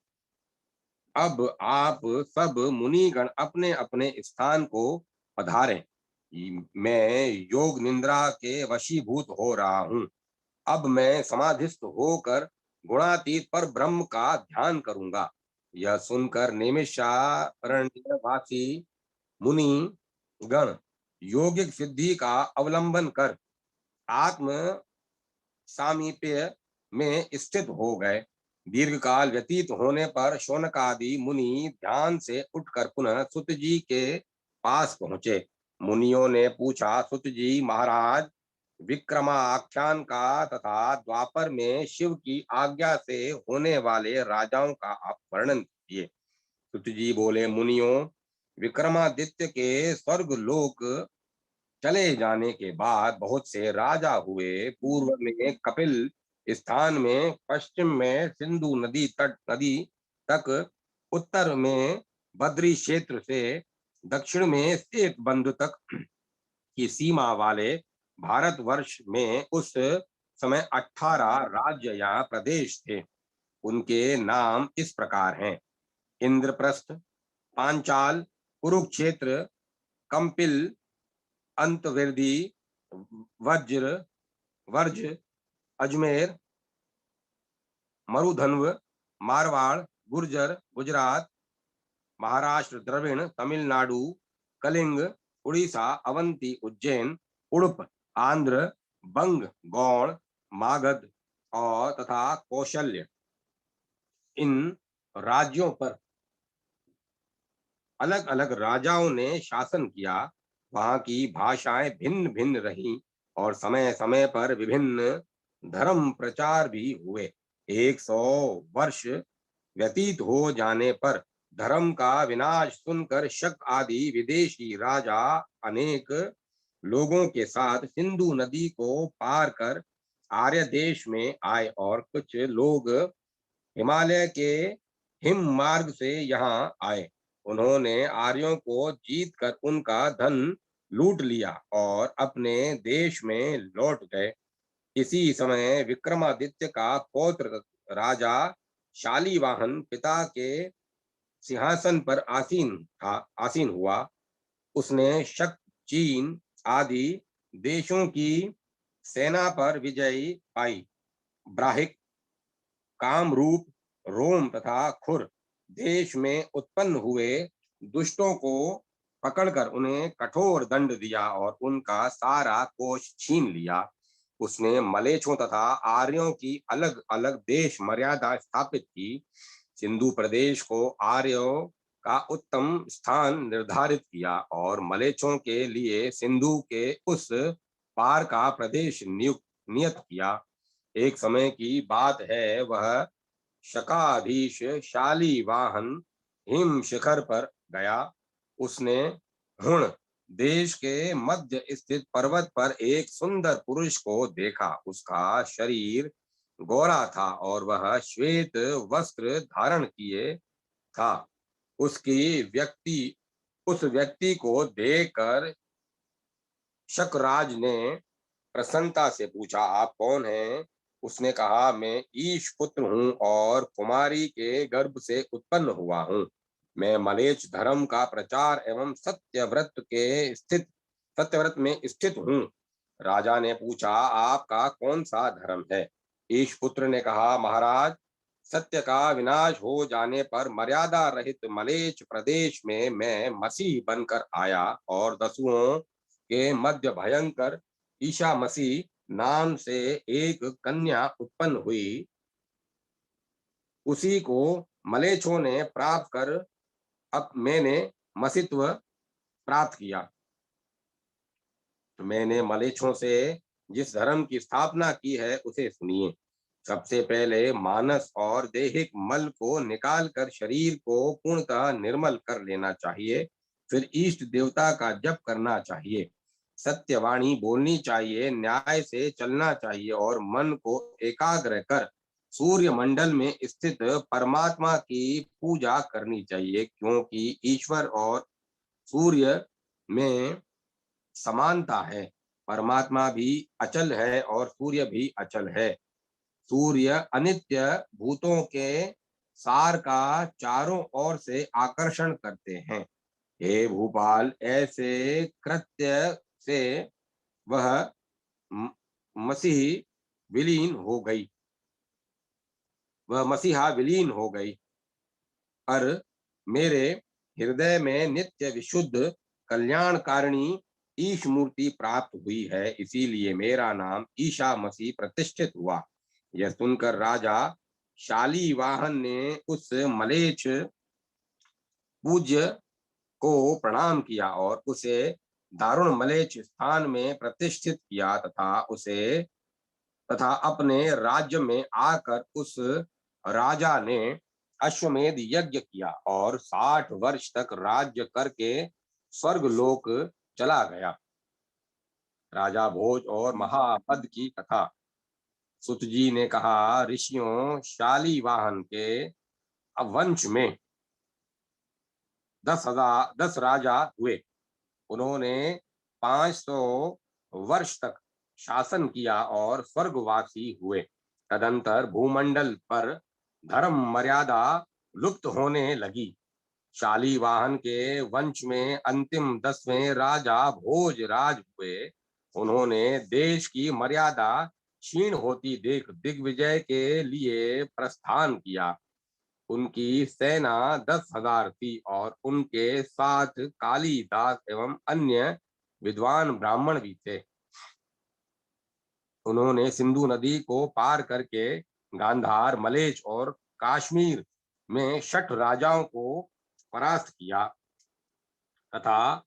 अब आप सब मुनिगण अपने अपने स्थान को पधारें। मैं योग निद्रा के वशीभूत हो रहा हूँ। अब मैं समाधिस्थ होकर गुणातीत पर ब्रह्म का ध्यान करूंगा। यह सुनकर नैमिषारण्यवासी मुनि गण योगिक सिद्धि का अवलंबन कर आत्म सामीप्य में स्थित हो गए। दीर्घ काल व्यतीत होने पर शौनकादि मुनि ध्यान से उठकर पुनः सुत जी के पास पहुंचे। मुनियों ने पूछा, सुत जी महाराज, विक्रमाख्यान का तथा द्वापर में शिव की आज्ञा से होने वाले राजाओं का आप वर्णन कीजिए। सुत जी बोले, मुनियों, विक्रमादित्य के स्वर्ग लोक चले जाने के बाद बहुत से राजा हुए। पूर्व में कपिल स्थान में, पश्चिम में सिंधु नदी तक, उत्तर में बद्री क्षेत्र से दक्षिण में श्वेत बंधु तक की सीमा वाले भारतवर्ष में उस समय 18 राज्य या प्रदेश थे। उनके नाम इस प्रकार हैं: इंद्रप्रस्थ, पांचाल, कुरुक्षेत्र, कंपिल, अंतविरधि, वज्र, वर्ज, अजमेर, मरुधन्व, मारवाड़, गुर्जर, गुजरात, महाराष्ट्र, द्रविड़, तमिलनाडु, कलिंग, उड़ीसा, अवंती, उज्जैन, उड़प, आंध्र, बंग, गौड़, मागध और तथा कौशल्य, इन राज्यों पर अलग अलग राजाओं ने शासन किया। वहां की भाषाएं भिन्न भिन्न रहीं और समय समय पर विभिन्न धर्म प्रचार भी हुए। 100 वर्ष व्यतीत हो जाने पर धर्म का विनाश सुनकर शक आदि विदेशी राजा अनेक लोगों के साथ सिंधु नदी को पार कर आर्य देश में आए और कुछ लोग हिमालय के हिम मार्ग से यहाँ आए। उन्होंने आर्यों को जीत कर उनका धन लूट लिया और अपने देश में लौट गए। इसी समय विक्रमादित्य का पौत्र राजा शालीवाहन पिता के सिंहासन पर आसीन हुआ। उसने शक, चीन आदि देशों की सेना पर विजय पाई। ब्राहिक, कामरूप, रोम तथा खुर देश में उत्पन्न हुए दुष्टों को पकड़कर उन्हें कठोर दंड दिया और उनका सारा कोष छीन लिया। उसने मलेच्छों तथा आर्यों की अलग अलग देश मर्यादा स्थापित की। सिंधु प्रदेश को आर्यों का उत्तम स्थान निर्धारित किया और मलेच्छों के लिए सिंधु के उस पार का प्रदेश नियत किया। एक समय की बात है, वह शकाधीश शालीवाहन हिम शिखर पर गया। उसने हुण देश के मध्य स्थित पर्वत पर एक सुंदर पुरुष को देखा। उसका शरीर गोरा था और वह श्वेत वस्त्र धारण किए था। उस व्यक्ति को देखकर शकराज ने प्रसन्नता से पूछा, आप कौन हैं? उसने कहा, मैं ईश पुत्र हूँ और कुमारी के गर्भ से उत्पन्न हुआ हूँ। मैं मलेच्छ धर्म का प्रचार एवं सत्यव्रत में स्थित हूँ। राजा ने पूछा, आपका कौन सा धर्म है? ईश पुत्र ने कहा, महाराज, सत्य का विनाश हो जाने पर मर्यादा रहित मलेच्छ प्रदेश में मैं मसीह बनकर आया और दसुओं के मध्य भयंकर ईशा मसीह नाम से एक कन्या उत्पन्न हुई। उसी को मलेच्छों ने प्राप्त कर अब मैंने मसीत्व प्राप्त किया। मैंने मलेच्छों से जिस धर्म की स्थापना की है उसे सुनिए। सबसे पहले मानस और दैहिक मल को निकालकर शरीर को पूर्णतः निर्मल कर लेना चाहिए। फिर इष्ट देवता का जप करना चाहिए, सत्यवाणी बोलनी चाहिए, न्याय से चलना चाहिए और मन को एकाग्र कर सूर्य मंडल में स्थित परमात्मा की पूजा करनी चाहिए, क्योंकि ईश्वर और सूर्य में समानता है। परमात्मा भी अचल है और सूर्य भी अचल है। सूर्य अनित्य भूतों के सार का चारों ओर से आकर्षण करते हैं। हे भूपाल, ऐसे कृत्य से वह मसीह विलीन हो गई वह मसीहा विलीन हो गई। पर मेरे हृदय में नित्य विशुद्ध कल्याणकारिणी ईश मूर्ति प्राप्त हुई है, इसीलिए मेरा नाम ईशा मसीह प्रतिष्ठित हुआ। यह सुनकर राजा शालीवाहन ने उस मलेच्छ पूज्य को प्रणाम किया और उसे दारुण मलेच्छ स्थान में प्रतिष्ठित किया तथा अपने राज्य में आकर उस राजा ने अश्वमेध यज्ञ किया और 60 वर्ष तक राज्य करके स्वर्ग लोक चला गया। राजा भोज और महापद की कथा। सुत जी ने कहा, ऋषियों, शालीवाहन के वंश में 10 राजा हुए। उन्होंने 500 वर्ष तक शासन किया और स्वर्गवासी हुए। तदंतर भूमंडल पर धर्म मर्यादा लुप्त होने लगी। शालीवाहन के वंश में अंतिम 10वें राजा भोजराज हुए। उन्होंने देश की मर्यादा क्षीण होती देख दिग्विजय के लिए प्रस्थान किया। उनकी सेना 10,000 थी और उनके साथ कालिदास एवं अन्य विद्वान ब्राह्मण भी थे। उन्होंने सिंधु नदी को पार करके गांधार, मलेच और कश्मीर में शठ राजाओं को परास्त किया तथा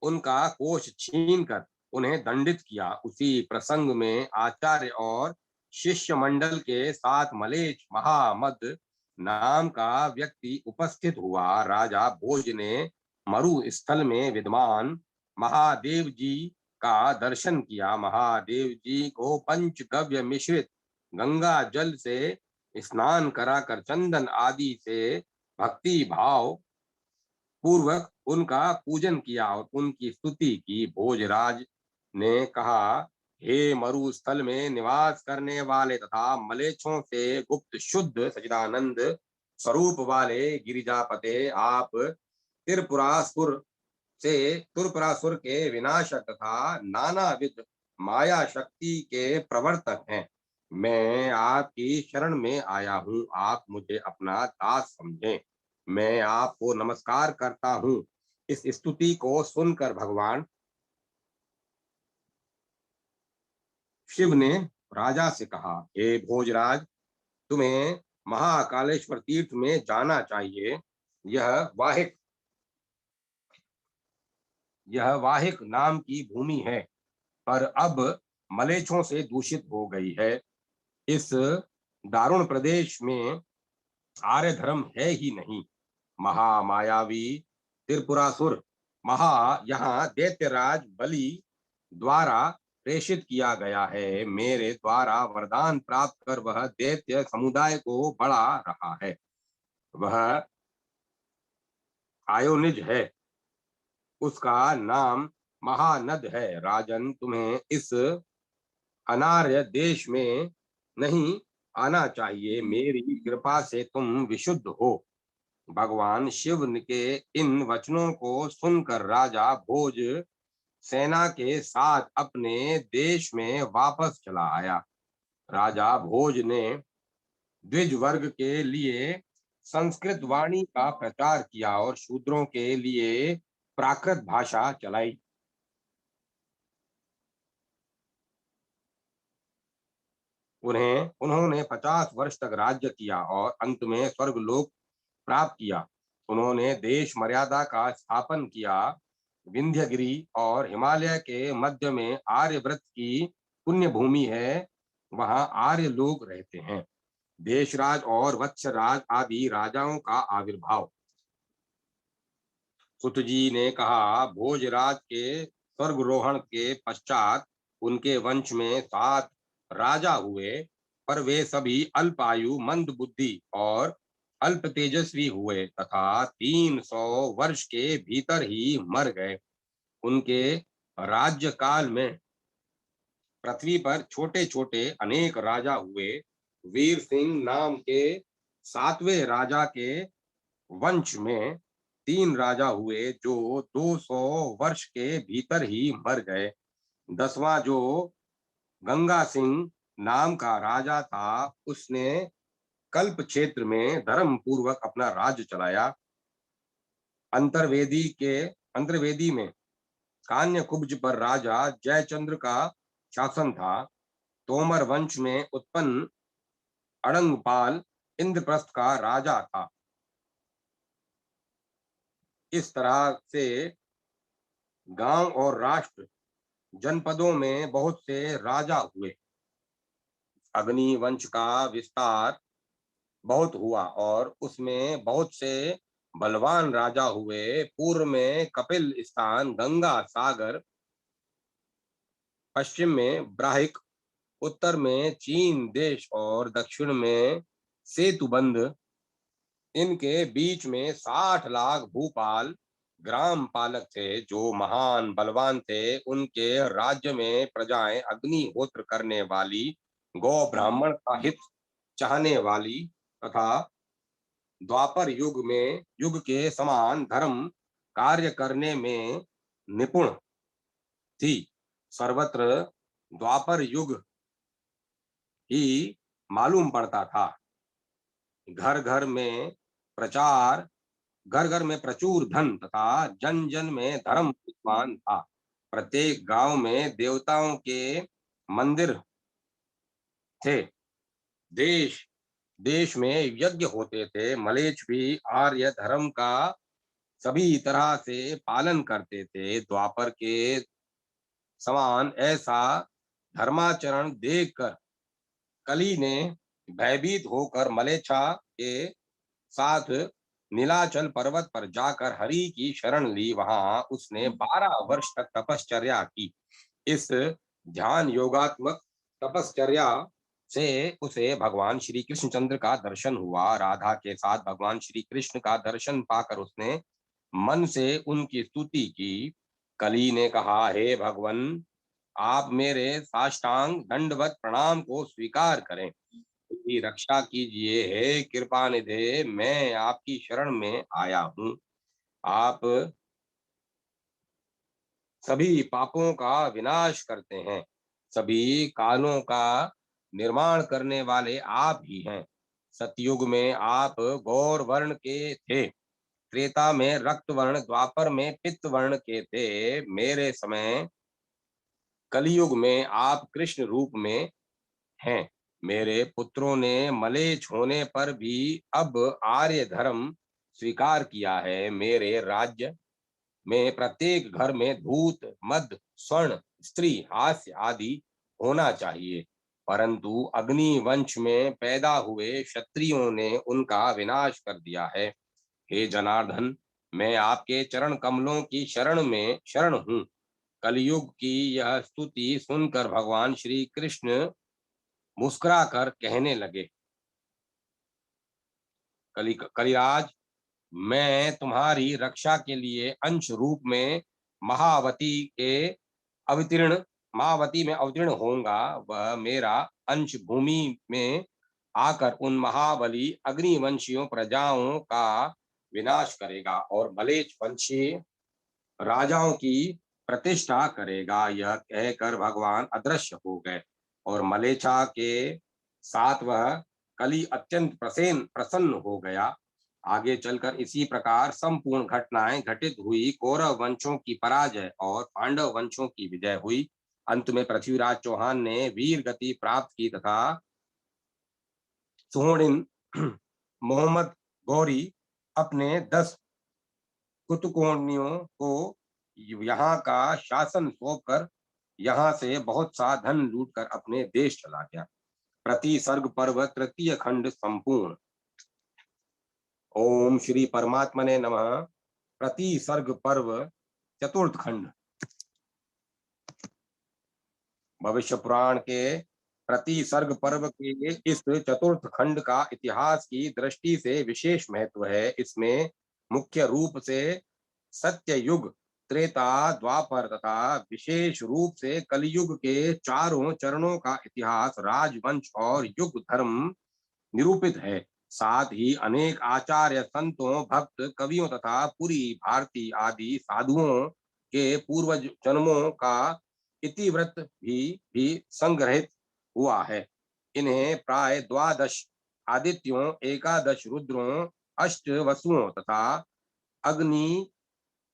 उनका कोष छीन कर उन्हें दंडित किया। उसी प्रसंग में आचार्य और शिष्य मंडल के साथ मलेच महामद नाम का व्यक्ति उपस्थित हुआ। राजा भोज ने मरु स्थल में विद्वान महादेव जी का दर्शन किया। महादेव जी को पंचगव्य मिश्रित गंगा जल से स्नान कराकर चंदन आदि से भक्ति भाव पूर्वक उनका पूजन किया और उनकी स्तुति की। भोजराज ने कहा, हे मरुस्थल में निवास करने वाले तथा मलेच्छों से गुप्त शुद्ध सच्चिदानंद स्वरूप वाले गिरिजापते, आप त्रिपुरासुर त्रिपुरासुर के विनाशक तथा नानाविध माया शक्ति के प्रवर्तक हैं। मैं आपकी शरण में आया हूँ, आप मुझे अपना दास समझें। मैं आपको नमस्कार करता हूँ। इस स्तुति को सुनकर भगवान शिव ने राजा से कहा, हे भोजराज, तुम्हें महाकालेश्वर तीर्थ में जाना चाहिए। यह वाहिक नाम की भूमि है, पर अब मलेच्छों से दूषित हो गई है। इस दारुण प्रदेश में आर्य धर्म है ही नहीं। महामायावी त्रिपुरासुर यहाँ दैत्यराज बलि द्वारा प्रेषित किया गया है। मेरे द्वारा वरदान प्राप्त कर वह दैत्य समुदाय को बढ़ा रहा है। वह आयोनिज है, उसका नाम महानद है। राजन, तुम्हें इस अनार्य देश में नहीं आना चाहिए। मेरी कृपा से तुम विशुद्ध हो। भगवान शिव के इन वचनों को सुनकर राजा भोज सेना के साथ अपने देश में वापस चला आया। राजा भोज ने द्विज वर्ग के लिए संस्कृत वाणी का प्रचार किया और शूद्रों के लिए प्राकृत भाषा चलाई। उन्होंने 50 वर्ष तक राज्य किया और अंत में स्वर्ग लोक प्राप्त किया। उन्होंने देश मर्यादा का स्थापन किया। विंध्यगिरी और हिमालय के मध्य में आर्यव्रत की पुण्य भूमि है, वहां आर्य लोग रहते हैं। देशराज और वत्सराज आदि राजाओं का आविर्भाव। सुत जी ने कहा, भोजराज के स्वर्गरोहण के पश्चात उनके वंश में 7 राजा हुए, पर वे सभी अल्पायु, मंद बुद्धि और अल्प तेजस्वी हुए तथा 300 वर्ष के भीतर ही मर गए। उनके राज्य काल में पृथ्वी पर छोटे छोटे अनेक राजा हुए। वीर सिंह नाम के 7वें राजा के वंश में 3 राजा हुए जो 200 वर्ष के भीतर ही मर गए। 10वां जो गंगा सिंह नाम का राजा था, उसने कल्प क्षेत्र में धर्म पूर्वक अपना राज्य चलाया। अंतर्वेदी में कान्य कुब्ज पर राजा जयचंद्र का शासन था। तोमर वंश में उत्पन्न अड़ंगपाल इंद्रप्रस्थ का राजा था। इस तरह से गांव और राष्ट्र जनपदों में बहुत से राजा हुए। अग्नि वंश का विस्तार बहुत हुआ और उसमें बहुत से बलवान राजा हुए। पूर्व में कपिल स्थान, गंगा सागर, पश्चिम में ब्राहिक, उत्तर में चीन देश और दक्षिण में सेतुबंध। इनके बीच में 60 लाख भूपाल ग्राम पालक थे जो महान बलवान थे। उनके राज्य में प्रजाएं अग्निहोत्र करने वाली, गौ ब्राह्मण का हित चाहने वाली तथा द्वापर युग के समान धर्म कार्य करने में निपुण थी। सर्वत्र द्वापर युग ही मालूम पड़ता था। घर घर में प्रचार घर घर में प्रचुर धन तथा जन जन में धर्म विद्वान था। प्रत्येक गांव में देवताओं के मंदिर थे। देश देश में यज्ञ होते थे। मलेच्छ भी आर्य धर्म का सभी तरह से पालन करते थे। द्वापर के समान ऐसा धर्माचरण देखकर कली ने भयभीत होकर मलेच्छा के साथ नीलाचल पर्वत पर जाकर हरि की शरण ली। वहां उसने 12 वर्ष तक तपश्चर्या की। इस ध्यान योगात्मक तपश्चर्या से उसे भगवान श्री कृष्णचंद्र का दर्शन हुआ। राधा के साथ भगवान श्री कृष्ण का दर्शन पाकर उसने मन से उनकी स्तुति की। कली ने कहा, हे भगवान, आप मेरे साष्टांग दंडवत प्रणाम को स्वीकार करें। की रक्षा कीजिए। हे कृपा निधे, मैं आपकी शरण में आया हूँ। आप सभी पापों का विनाश करते हैं। सभी कालों का निर्माण करने वाले आप ही हैं। सतयुग में आप गौर वर्ण के थे, त्रेता में रक्त वर्ण, द्वापर में पित्त वर्ण के थे। मेरे समय कलयुग में आप कृष्ण रूप में हैं। मेरे पुत्रों ने मलेच्छ होने पर भी अब आर्य धर्म स्वीकार किया है। मेरे राज्य में प्रत्येक घर में धूत, मद, स्वर्ण, स्त्री, हास्य आदि होना चाहिए। परंतु अग्नि वंश में पैदा हुए क्षत्रियों ने उनका विनाश कर दिया है। हे जनार्दन, मैं आपके चरण कमलों की शरण हूँ। कलयुग की यह स्तुति सुनकर भगवान श्री कृष्ण मुस्कुराकर कहने लगे, कलिराज, मैं तुम्हारी रक्षा के लिए अंश रूप में महावती के अवतीर्ण महावती में अवतीर्ण होऊंगा। वह मेरा अंश भूमि में आकर उन महाबली अग्निवंशियों प्रजाओं का विनाश करेगा और मलेच्छ वंशी राजाओं की प्रतिष्ठा करेगा। यह कहकर भगवान अदृश्य हो गए और मलेच्छा के साथ वह कली अत्यंत प्रसन्न हो गया। आगे चलकर इसी प्रकार संपूर्ण घटनाएं घटित हुई। कौरव वंशों की पराजय और पांडव वंशों की विजय हुई। अंत में पृथ्वीराज चौहान ने वीर गति प्राप्त की तथा सुहोड़िन मोहम्मद गौरी अपने 10 कुतुकोणियों को यहाँ का शासन सौंप कर यहाँ से बहुत सा धन लूट कर अपने देश चला गया। प्रति सर्ग पर्व तृतीय खंड संपूर्ण। ओम श्री परमात्मने नमः। प्रति सर्ग पर्व चतुर्थ खंड। भविष्य पुराण के प्रति सर्ग पर्व के इस चतुर्थ खंड का इतिहास की दृष्टि से विशेष महत्व है। इसमें मुख्य रूप से सत्य युग, त्रेता, द्वापर तथा विशेष रूप से कलयुग के चारों चरणों का इतिहास, राजवंश और युग धर्म निरूपित है। साथ ही अनेक आचार्य, संतों, भक्त, कवियों तथा पूरी भारती आदि साधुओं के पूर्व जन्मों का इतिवृत्त भी संग्रहित हुआ है। इन्हें प्राय 12 आदित्यों, 11 रुद्रों, 8 वसुओं तथा अग्नि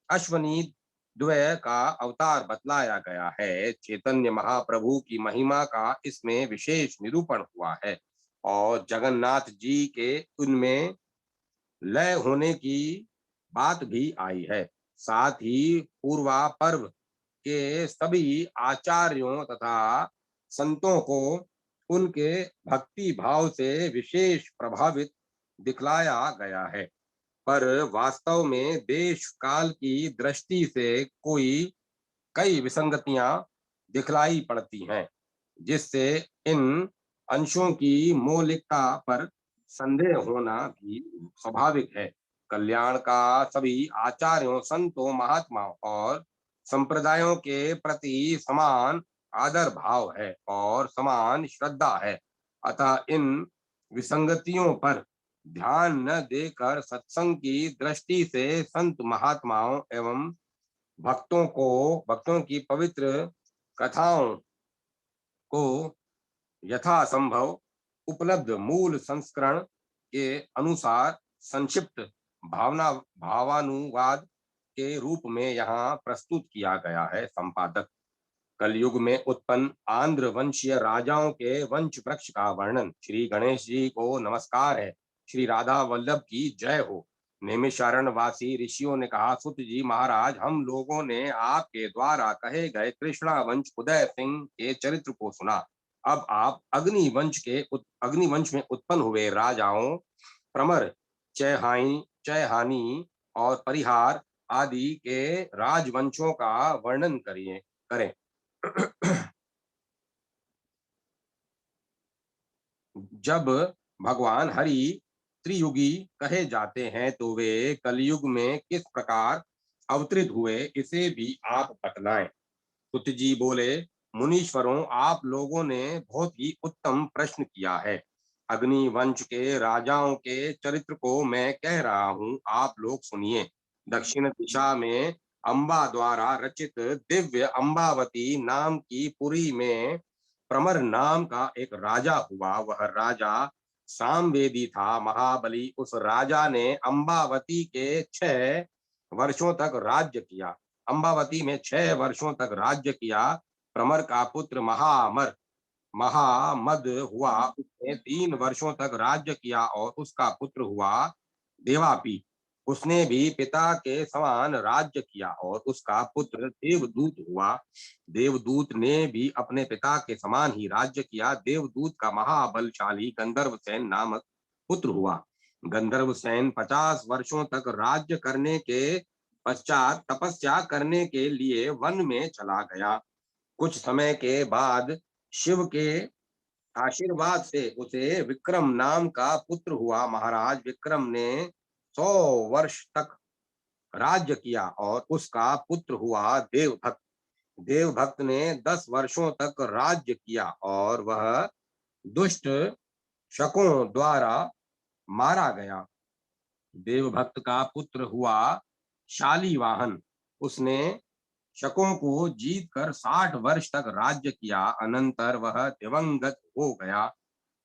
अश्वनी द्वय का अवतार बतलाया गया है। चैतन्य महाप्रभु की महिमा का इसमें विशेष निरूपण हुआ है और जगन्नाथ जी के उनमें लय होने की बात भी आई है। साथ ही पूर्वा पर्व के सभी आचार्यों तथा संतों को उनके भक्ति भाव से विशेष प्रभावित दिखलाया गया है। पर वास्तव में देश काल की दृष्टि से कई विसंगतियां दिखलाई पड़ती हैं, जिससे इन अंशों की मौलिकता पर संदेह होना भी स्वाभाविक है। कल्याण का सभी आचार्यों, संतों, महात्माओं और संप्रदायों के प्रति समान आदर भाव है और समान श्रद्धा है। अतः इन विसंगतियों पर ध्यान न देकर सत्संग की दृष्टि से संत महात्माओं एवं भक्तों की पवित्र कथाओं को यथासंभव उपलब्ध मूल संस्करण के अनुसार संक्षिप्त भावानुवाद के रूप में यहाँ प्रस्तुत किया गया है। संपादक। कलयुग में उत्पन्न आंध्र वंशीय राजाओं के वंश वृक्ष का वर्णन। श्री गणेश जी को नमस्कार है। श्री राधा वल्लभ की जय हो। नैमिषारण्य वासी ऋषियों ने कहा, सुत जी महाराज, हम लोगों ने आपके द्वारा कहे गए कृष्णा वंश उदय सिंह के चरित्र को सुना। अब आप अग्निवंश में उत्पन्न हुए राजाओं प्रमर, चयहानी और परिहार आदि के राजवंशों का वर्णन करें। जब भगवान हरि त्रियुगी कहे जाते हैं तो वे कलयुग में किस प्रकार अवतरित हुए, इसे भी आप बतलाएं। सुत जी बोले, मुनीश्वरों, आप लोगों ने बहुत ही उत्तम प्रश्न किया है। अग्नि वंश के राजाओं के चरित्र को मैं कह रहा हूँ, आप लोग सुनिए। दक्षिण दिशा में अंबा द्वारा रचित दिव्य अंबावती नाम की पुरी में प्रमर नाम का एक राजा हुआ। वह राजा सामवेदी था, महाबली। उस राजा ने अंबावती के 6 वर्षों तक राज्य किया। अंबावती में 6 वर्षों तक राज्य किया। प्रमर का पुत्र महामद हुआ। उसने 3 वर्षों तक राज्य किया और उसका पुत्र हुआ देवापी। उसने भी पिता के समान राज्य किया और उसका पुत्र देवदूत हुआ। देवदूत ने भी अपने पिता के समान ही राज्य किया। देवदूत का महाबलशाली गंधर्वसेन नामक पुत्र हुआ। गंधर्वसेन 50 वर्षों तक राज्य करने के पश्चात तपस्या करने के लिए वन में चला गया। कुछ समय के बाद शिव के आशीर्वाद से उसे विक्रम नाम का पुत्र हुआ। महाराज विक्रम ने 100 वर्ष तक राज्य किया और उसका पुत्र हुआ देवभक्त। देवभक्त ने 10 वर्षों तक राज्य किया और वह दुष्ट शकों द्वारा मारा गया। देवभक्त का पुत्र हुआ शालीवाहन। उसने शकों को जीत कर 60 वर्ष तक राज्य किया। अनंतर वह दिवंगत हो गया।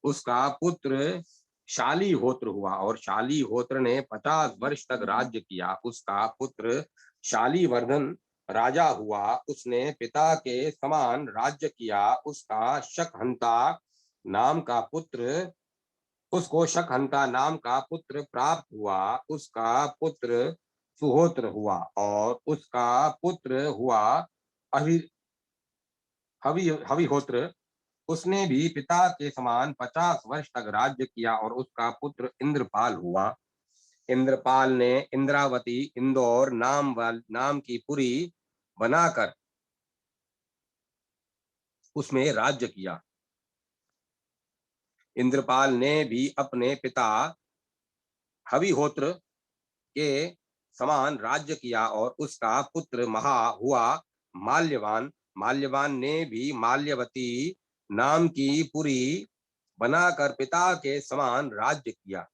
उसका पुत्र शालीहोत्र हुआ और शालीहोत्र ने 50 वर्ष तक राज्य किया। उसका पुत्र शालीवर्धन राजा हुआ। उसने पिता के समान राज्य किया। उसको शकहंता नाम का पुत्र प्राप्त हुआ। उसका पुत्र सुहोत्र हुआ और उसका पुत्र हुआ हविहोत्र। उसने भी पिता के समान 50 वर्ष तक राज्य किया और उसका पुत्र इंद्रपाल हुआ। इंद्रपाल ने इंद्रावती इंदौर नाम की पुरी बनाकर उसमें राज्य किया। इंद्रपाल ने भी अपने पिता हविहोत्र के समान राज्य किया और उसका पुत्र हुआ माल्यवान। माल्यवान ने भी माल्यवती नाम की पुरी बनाकर पिता के समान राज्य किया।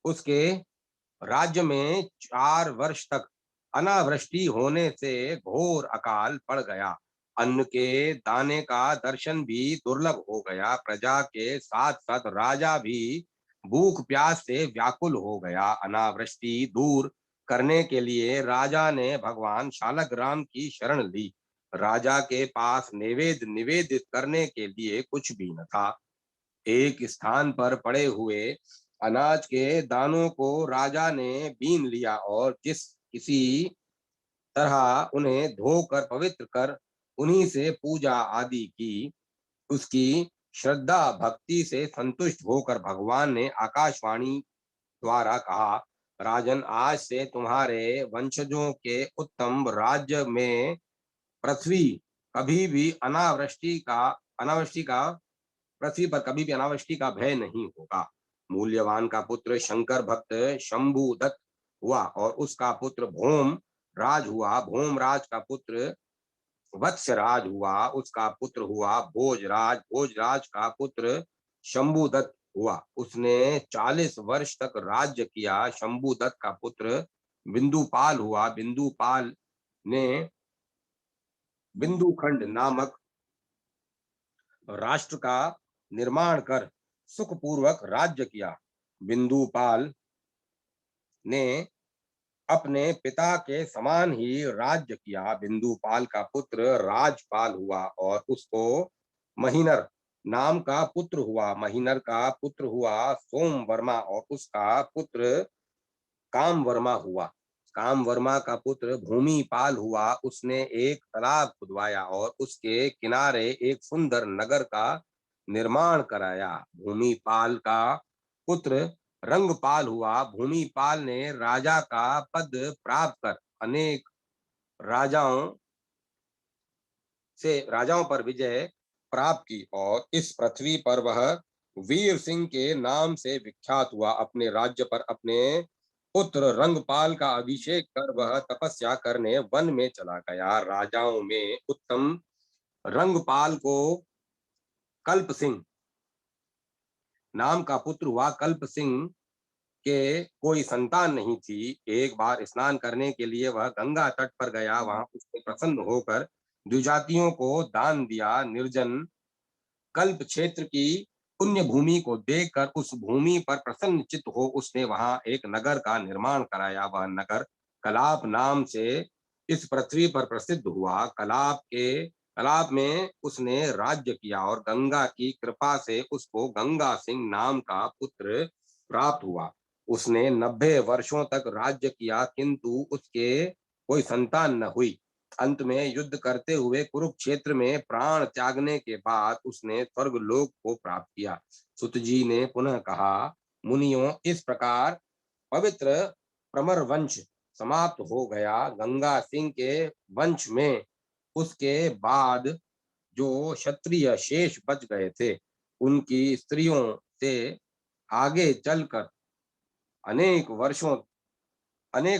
उसके राज्य में 4 वर्ष तक अनावृष्टि होने से घोर अकाल पड़ गया। अन्न के दाने का दर्शन भी दुर्लभ हो गया। प्रजा के साथ साथ राजा भी भूख प्यास से व्याकुल हो गया। अनावृष्टि दूर करने के लिए राजा ने भगवान शालग्राम की शरण ली। राजा के पास निवेदित करने के लिए कुछ भी न था। एक स्थान पर पड़े हुए अनाज के दानों को राजा ने बीन लिया और किसी तरह उन्हें धोकर पवित्र कर उन्हीं से पूजा आदि की। उसकी श्रद्धा भक्ति से संतुष्ट होकर भगवान ने आकाशवाणी द्वारा कहा, राजन, आज से तुम्हारे वंशजों के उत्तम राज्य में पृथ्वी कभी भी पृथ्वी पर कभी भी अनावृष्टि का भय नहीं होगा। मूल्यवान का पुत्र शंकर भक्त शंभुदत्त हुआ और उसका पुत्र भोम राज हुआ। भोमराज का पुत्र वत्सराज हुआ। उसका पुत्र हुआ भोजराज। भोजराज का पुत्र शंभुदत्त हुआ। उसने 40 वर्ष तक राज्य किया। शंभुदत्त का पुत्र बिंदुपाल हुआ। बिंदुपाल ने बिंदुखंड नामक राष्ट्र का निर्माण कर सुखपूर्वक राज्य किया। बिंदुपाल ने अपने पिता के समान ही राज्य किया। बिंदुपाल का पुत्र राजपाल हुआ और उसको महीनर नाम का पुत्र हुआ। महीनर का पुत्र हुआ सोमवर्मा और उसका पुत्र कामवर्मा हुआ। कामवर्मा का पुत्र भूमिपाल हुआ। उसने एक तालाब खुदवाया और उसके किनारे एक सुंदर नगर का निर्माण कराया। भूमिपाल का पुत्र रंगपाल हुआ। भूमिपाल ने राजा का पद प्राप्त कर अनेक राजाओं राजाओं पर विजय प्राप्त की और इस पृथ्वी पर वह वीर सिंह के नाम से विख्यात हुआ। अपने राज्य पर अपने पुत्र रंगपाल का अभिषेक कर वह तपस्या करने वन में चला गया। राजाओं में उत्तम रंगपाल को कल्प सिंह नाम का पुत्र हुआ। कल्प सिंह के कोई संतान नहीं थी। एक बार स्नान करने के लिए वह गंगा तट पर गया। वहां उसने प्रसन्न होकर द्विजातियों को दान दिया। निर्जन कल्प क्षेत्र की पुण्य भूमि को देखकर उस भूमि पर प्रसन्न चित्त हो उसने वहां एक नगर का निर्माण कराया। वह नगर कलाप नाम से इस पृथ्वी पर प्रसिद्ध हुआ। कलाप में उसने राज्य किया और गंगा की कृपा से उसको गंगा सिंह नाम का पुत्र प्राप्त हुआ। उसने 90 वर्षों तक राज्य किया किंतु उसके कोई संतान न हुई। अंत में युद्ध करते हुए कुरुक्षेत्र में प्राण त्यागने के बाद उसने स्वर्गलोक को प्राप्त किया। सुत जी ने पुनः कहा, मुनियों, इस प्रकार पवित्र प्रमर वंश समाप्त हो गया। गंगा सिंह के वंश में उसके बाद जो क्षत्रिय शेष बच गए थे उनकी स्त्रियों से आगे चलकर अनेक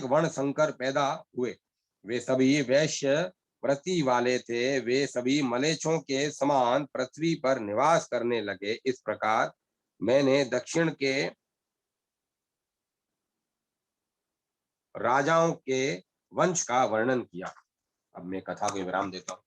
वर्ण संकर पैदा हुए। वे सभी वैश्य वृत्ति वाले थे। वे सभी मलेच्छों के समान पृथ्वी पर निवास करने लगे। इस प्रकार मैंने दक्षिण के राजाओं के वंश का वर्णन किया। अब मैं कथा को विराम देता हूँ।